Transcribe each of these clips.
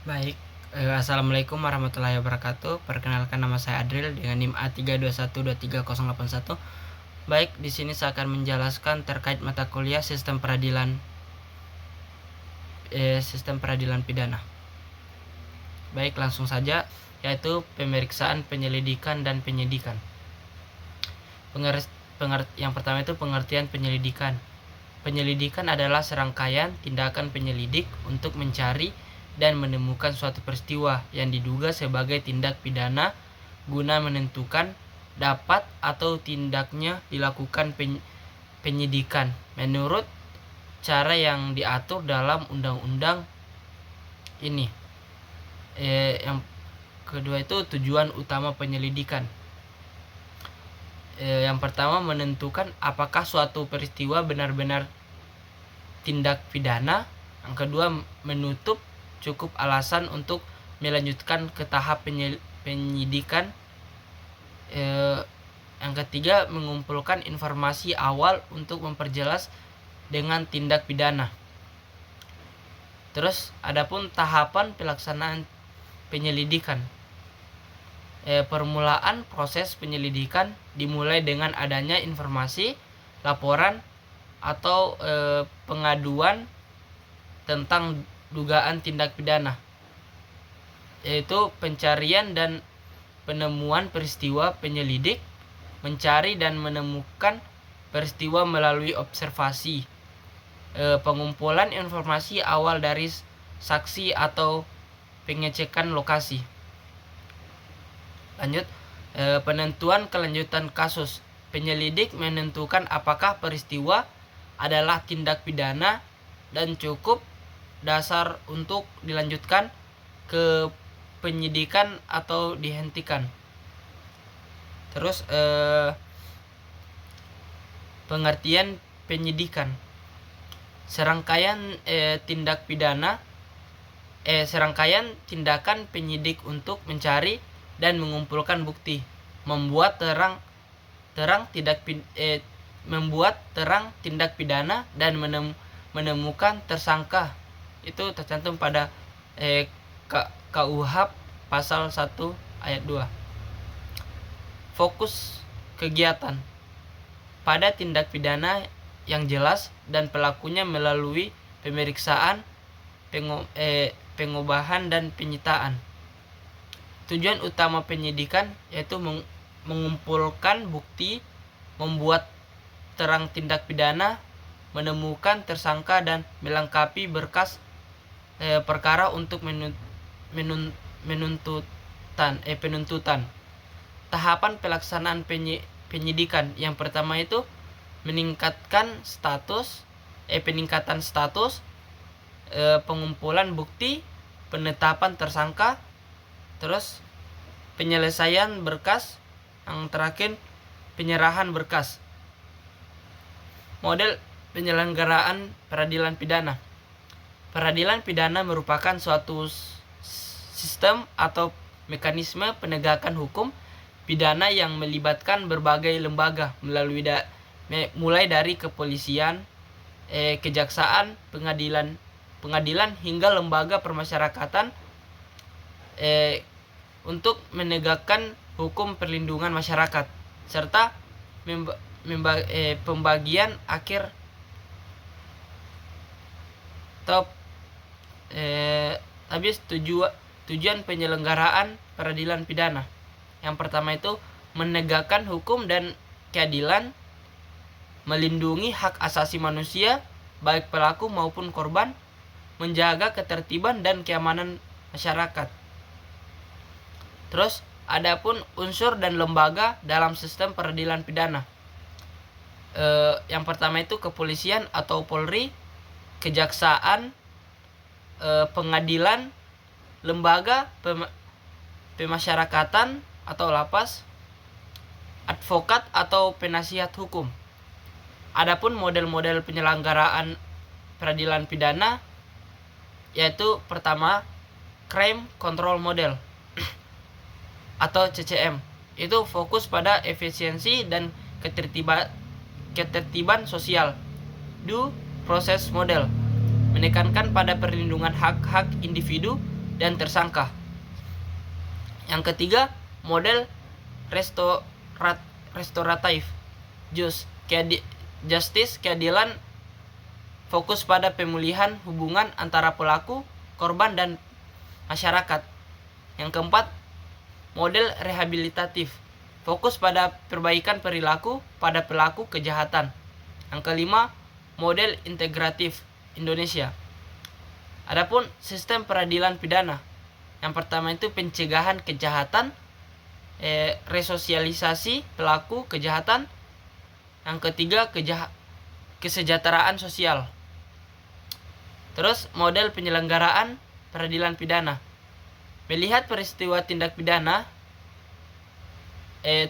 Baik, assalamualaikum warahmatullahi wabarakatuh. Perkenalkan, nama saya Adril dengan NIM A321238081. Baik, di sini saya akan menjelaskan terkait mata kuliah sistem peradilan pidana. Baik, langsung saja, yaitu pemeriksaan, penyelidikan, dan penyidikan. Yang pertama itu pengertian penyelidikan. Penyelidikan adalah serangkaian tindakan penyelidik untuk mencari dan menemukan suatu peristiwa yang diduga sebagai tindak pidana guna menentukan dapat atau tindaknya dilakukan penyidikan menurut cara yang diatur dalam undang-undang ini. Yang kedua itu tujuan utama penyelidikan. Yang pertama, menentukan apakah suatu peristiwa benar-benar tindak pidana. Yang kedua, menutup cukup alasan untuk melanjutkan ke tahap penyidikan. Yang ketiga, mengumpulkan informasi awal untuk memperjelas dengan tindak pidana. Terus adapun tahapan pelaksanaan penyelidikan. Permulaan proses penyelidikan dimulai dengan adanya informasi, laporan, atau pengaduan tentang dugaan tindak pidana, yaitu pencarian dan penemuan peristiwa. Penyelidik mencari dan menemukan peristiwa melalui observasi, pengumpulan informasi awal dari saksi atau pengecekan lokasi. Lanjut, penentuan kelanjutan kasus. Penyelidik menentukan apakah peristiwa adalah tindak pidana dan cukup dasar untuk dilanjutkan ke penyidikan atau dihentikan. Terus pengertian penyidikan. Serangkaian tindakan penyidik untuk mencari dan mengumpulkan bukti, membuat terang tindak pidana dan menemukan tersangka. Itu tercantum pada KUHP pasal 1 ayat 2. Fokus kegiatan pada tindak pidana yang jelas dan pelakunya melalui pemeriksaan, pengobahan, dan penyitaan. Tujuan utama penyidikan yaitu mengumpulkan bukti, membuat terang tindak pidana, menemukan tersangka, dan melengkapi berkas perkara untuk penuntutan. Tahapan pelaksanaan penyidikan. Yang pertama itu peningkatan status, pengumpulan bukti, penetapan tersangka, terus penyelesaian berkas, yang terakhir penyerahan berkas. Model penyelenggaraan peradilan pidana. Peradilan pidana merupakan suatu sistem atau mekanisme penegakan hukum pidana yang melibatkan berbagai lembaga mulai dari kepolisian, kejaksaan, pengadilan hingga lembaga permasyarakatan untuk menegakkan hukum perlindungan masyarakat serta pembagian akhir tujuan penyelenggaraan peradilan pidana. Yang pertama itu menegakkan hukum dan keadilan, melindungi hak asasi manusia baik pelaku maupun korban, menjaga ketertiban dan keamanan masyarakat. Terus adapun unsur dan lembaga dalam sistem peradilan pidana. Yang pertama itu kepolisian atau Polri, kejaksaan, pengadilan, lembaga pemasyarakatan atau lapas, advokat atau penasihat hukum. Adapun model-model penyelenggaraan peradilan pidana yaitu pertama, Crime Control Model atau CCM. Itu fokus pada efisiensi dan ketertiban sosial. Due Process Model menekankan pada perlindungan hak-hak individu dan tersangka. Yang ketiga, model restoratif justice, keadilan fokus pada pemulihan hubungan antara pelaku, korban, dan masyarakat. Yang keempat, model rehabilitatif, fokus pada perbaikan perilaku pada pelaku kejahatan. Yang kelima, model integratif Indonesia. Adapun sistem peradilan pidana, yang pertama itu pencegahan kejahatan, resosialisasi pelaku kejahatan. Yang ketiga, kesejahteraan sosial. Terus model penyelenggaraan peradilan pidana, melihat peristiwa tindak pidana,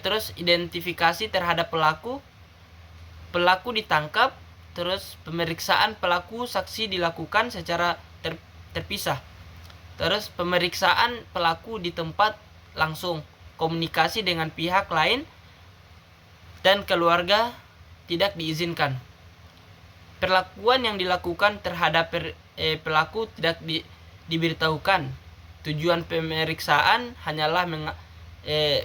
terus identifikasi terhadap pelaku ditangkap, terus pemeriksaan pelaku saksi dilakukan secara terpisah, terus pemeriksaan pelaku di tempat langsung, komunikasi dengan pihak lain dan keluarga tidak diizinkan. Perlakuan yang dilakukan terhadap pelaku tidak diberitahukan. Tujuan pemeriksaan hanyalah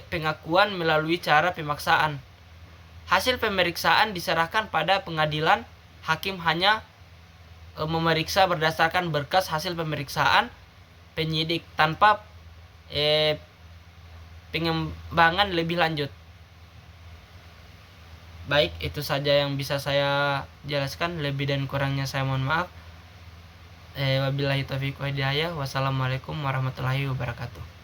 pengakuan melalui cara pemaksaan. Hasil pemeriksaan diserahkan pada pengadilan. Hakim hanya memeriksa berdasarkan berkas hasil pemeriksaan penyidik tanpa pengembangan lebih lanjut. Baik, itu saja yang bisa saya jelaskan. Lebih dan kurangnya saya mohon maaf. Wabillahi taufiq wa hidayah. Wassalamualaikum warahmatullahi wabarakatuh.